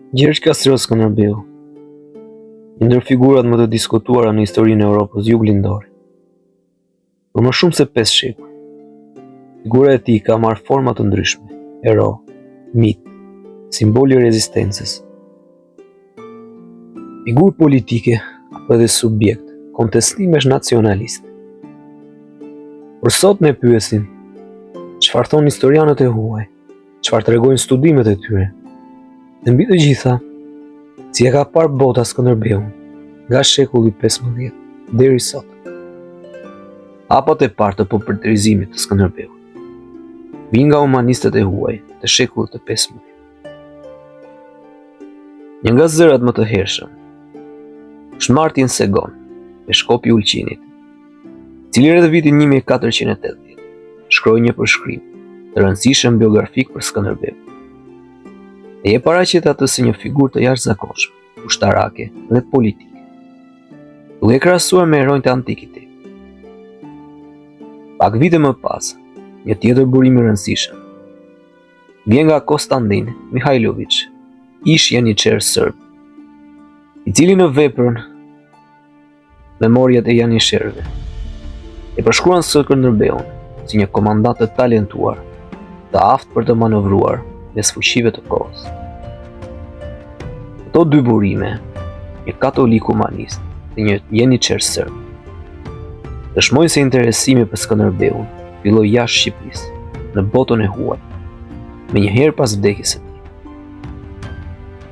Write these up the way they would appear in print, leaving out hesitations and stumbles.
Gjergj Kastros Skënderbeu, një ndër figurat më të diskutuara në historinë e Europës juglindore. Për më shumë se 5 shekuj, figura e tij ka marrë forma të ndryshme: hero, mit, simbol i rezistencës, figurë politike apo edhe subjekt kontestimesh nacionalist. Por sot ne pyesim, çfarë thonë historianët e huaj, çfarë tregojnë studimet e tyre, dhe mbi të gjitha, si e ka parë bota Skënderbeun nga shekulli 15 deri sot. Apo të parë të populrizimit të Skënderbeut vijnë nga humanistët e huaj të shekullit të 15. Një nga zërat më të hershëm është Martin Segon, peshkopi i Ulqinit, i cili rreth vitin 1480 shkroi një përshkrim të rëndësishëm biografik për Skënderbeun. E paraqet atë si një figurë të jashtëzakonshme, ushtarake dhe politike, duke e krahasuar me heronjtë e antikitetit. Pak vite më pas, një tjetër burim i rëndësishëm vjen nga Konstantin Mihajlović, ish janiçer serb, i cili në veprën Memoriat e janiçerëve e përshkruan Skënderbeun si një komandant të talentuar, të aftë për të manovruar mes fuqive të kohës. Këto dy burime, një katolik humanist dhe një janiçer serb, dëshmojnë se interesimi për Skënderbeun filloi jashtë Shqipërisë, në botën e huaj, me një herë pas vdekjes së tij.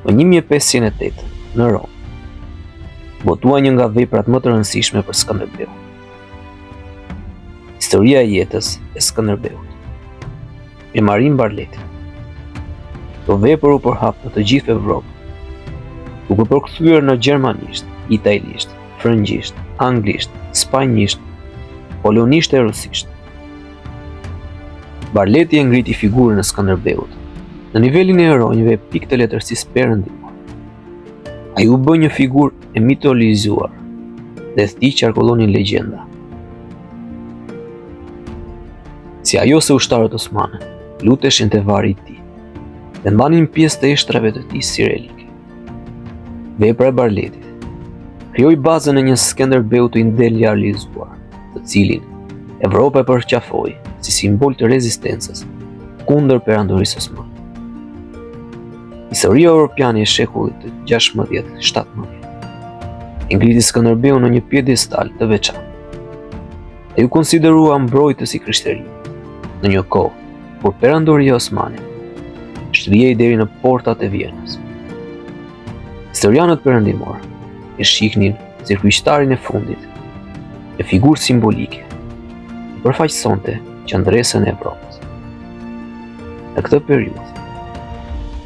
Në 1508, në Rom, botua një nga veprat më të rëndësishme për Skënderbeun: Historia e jetës e Skënderbeut, me Marin Barletin. Kjo vepër u përhap në të gjithë Evropën, duke përkthyer në gjermanisht, italisht, frëngjisht, anglisht, spanjisht, polonisht e rusisht. Barleti e ngriti figurën e Skënderbeut në nivelin e heronjve pikë të letërsisë perëndimore. Ai u bë një figurë e mitologizuar dhe tij qarkullonin legjenda. Si ajo se ushtarët osmanë luteshin te vari i tij dhe mbanin pjesë të eshtrave të tij si relike. Vepra e Barletit krijoi bazën e një Skënderbeu të idealizuar, të cilin Evropa e përqafoi si simbol të rezistencës kundër perandorisë osmane. Historia europiane e shekullit të 16-17 e ngriti Skënderbeun në një pjedestal të veçantë. Ai u konsiderua mbrojtës i krishterisë në një kohë kur perandoria osmane shtrihej deri në portat e Vienës. Historianët perëndimor e shihnin si kryqëtarin e fundit, e figurë simbolike, që përfaqësonte qendresën e Evropës. Në këtë periudhë,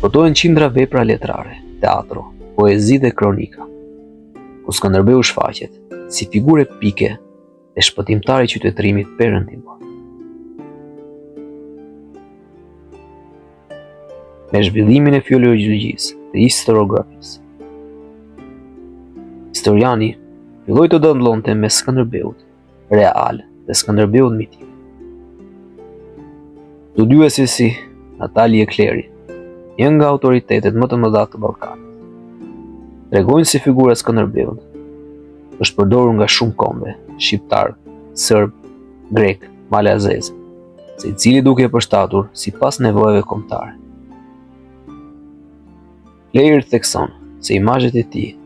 botohen qindra vepra letrare, teatro, poezi dhe kronika, ku Skënderbeu shfaqet si figurë epike dhe shpëtimtare i qytetërimit perëndimor. Me zhvillimin e filologjisë dhe historiografisë, historiani filloi të dallonte mes Skënderbeut real dhe Skënderbeut mitik. Studiuesi si Natalie Kleri, një nga autoritetet më të mëdha të Ballkanit, tregojnë se figura e Skënderbeut është përdorur nga shumë kombe, shqiptar, serb, grek, malazez, secili duke e përshtatur sipas nevojave kombëtare. Kleri thekson se imazhet e tij,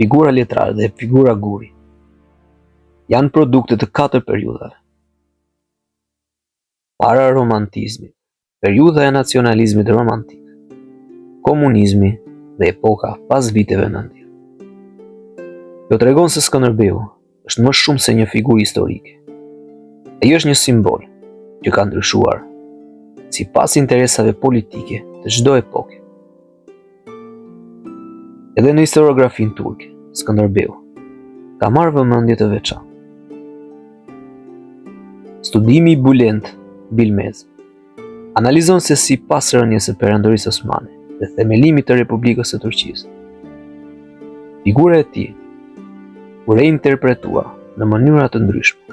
figura letrare dhe figura guri, janë produkte të 4 periudhave: para romantizmit, periudha e nacionalizmit romantik, komunizmi dhe epoka pas viteve 90. Kjo tregon se Skënderbeu është më shumë se një figurë historike. Ai është një simbol që ka ndryshuar sipas interesave politike të çdo epoke. Edhe në historiografinë turke, Skënderbeu ka marrë vëmendje të veçantë. Studimi i Bülent Bilmez analizon se sipas rënies së perandorisë osmane dhe themelimit të Republikës së Turqisë, figura e tij u reinterpretua në mënyra të ndryshme.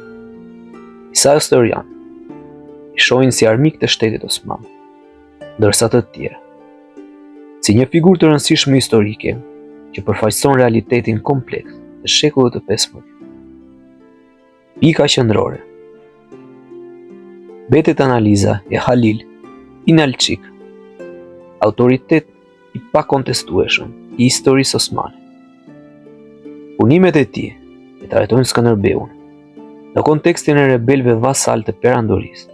Disa historianë i shohin si armik të shtetit osman, ndërsa të tjerë si një figurë të rëndësishme historike që përfaqëson realitetin kompleks të shekullit të 15. Pika qendrore. Betet analiza e Halil Inalcik, autoritet i pakontestueshëm i historisë osmane. Punimet e tij e trajtojnë Skënderbeun në kontekstin e rebelëve vasal të perandorisë,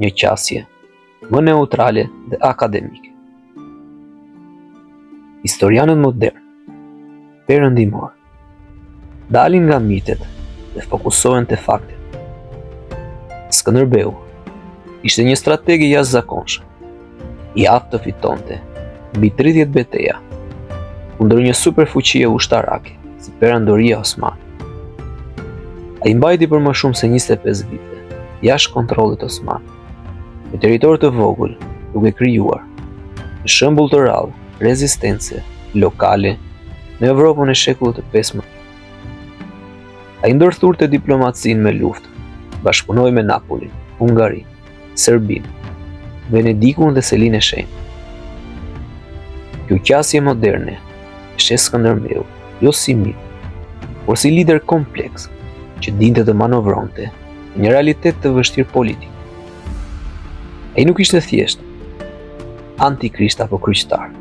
një qasje më neutrale dhe akademike. Historianët modern, perëndimor, dalin nga mitet dhe fokusohen te faktet. Skënderbeu ishte një strateg i jashtëzakonshëm, i aftë të fitonte mbi 30 betejë kundër një superfuqie ushtarake si Perandoria Osmane. Ai mbajti për më shumë se 25 vite jashtë kontrollit osman, në territor të vogël, duke krijuar një shembull të rrallë rezistence lokale në Evropën e shekullit të 15. Ai ndërthurte diplomacinë me luftë, bashkëpunoi me Napolin, Hungarinë, Serbinë, Venedikun dhe Selinë e Shenjtë. Kjo qasje moderne e sheh Skënderbeu jo si mit, por si lider kompleks që dinte të manovronte në një realitet të vështirë politik. Ai nuk ishte thjesht antikrist apo kryqëtar,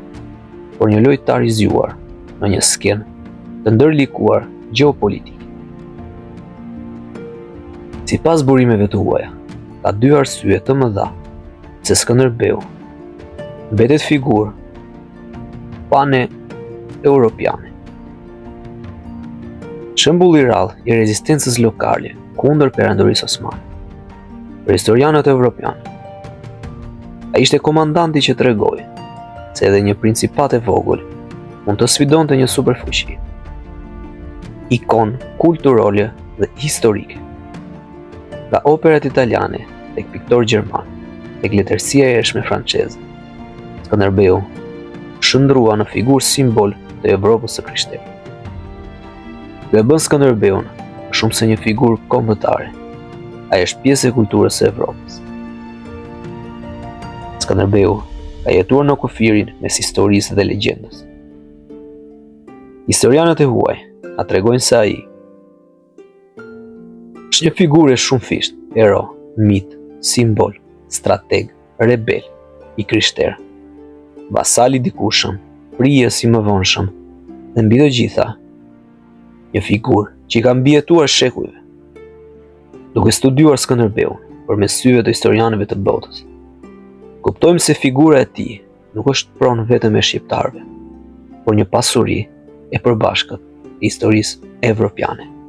por një lojtar i zgjuar në një skenë të ndërlikuar gjeopolitike. Sipas burimeve të huaja, ka dy arsye të mëdha se Skënderbeu mbetet figurë pane-europiane. Shembulli i rrallë i rezistencës lokale kundër perandorisë osmane. Për historianët evropianë, ai ishte komandanti që tregoi se edhe një principat e vogël mund të sfidonte një superfuqi. Ikon kulturore dhe historike. Nga operat italiane tek piktor gjerman, tek letërsia e ershme franceze, Skënderbeu shndrua në figurë simbol të Evropës së krishterë. Kjo e bën Skënderbeun më shumë se një figurë kombëtare. Ai është pjesë e kulturës së Evropës. Skënderbeu ka jetuar në kufirin mes historisë dhe legjendës. Historianët e huaj na tregojnë se ai është një figurë shumë fisht, hero, mit, simbol, strateg, rebel, i krishterë, vasal i dikushëm, prijës i mëvonshëm, dhe mbi të gjitha, një figurë që i ka mbijetuar shekujve. Duke studiuar Skënderbeun përmes syve të historianëve të botës, kuptojmë se figura e tij nuk është pronë vetëm e shqiptarëve, por një pasuri e përbashkët e historisë evropiane.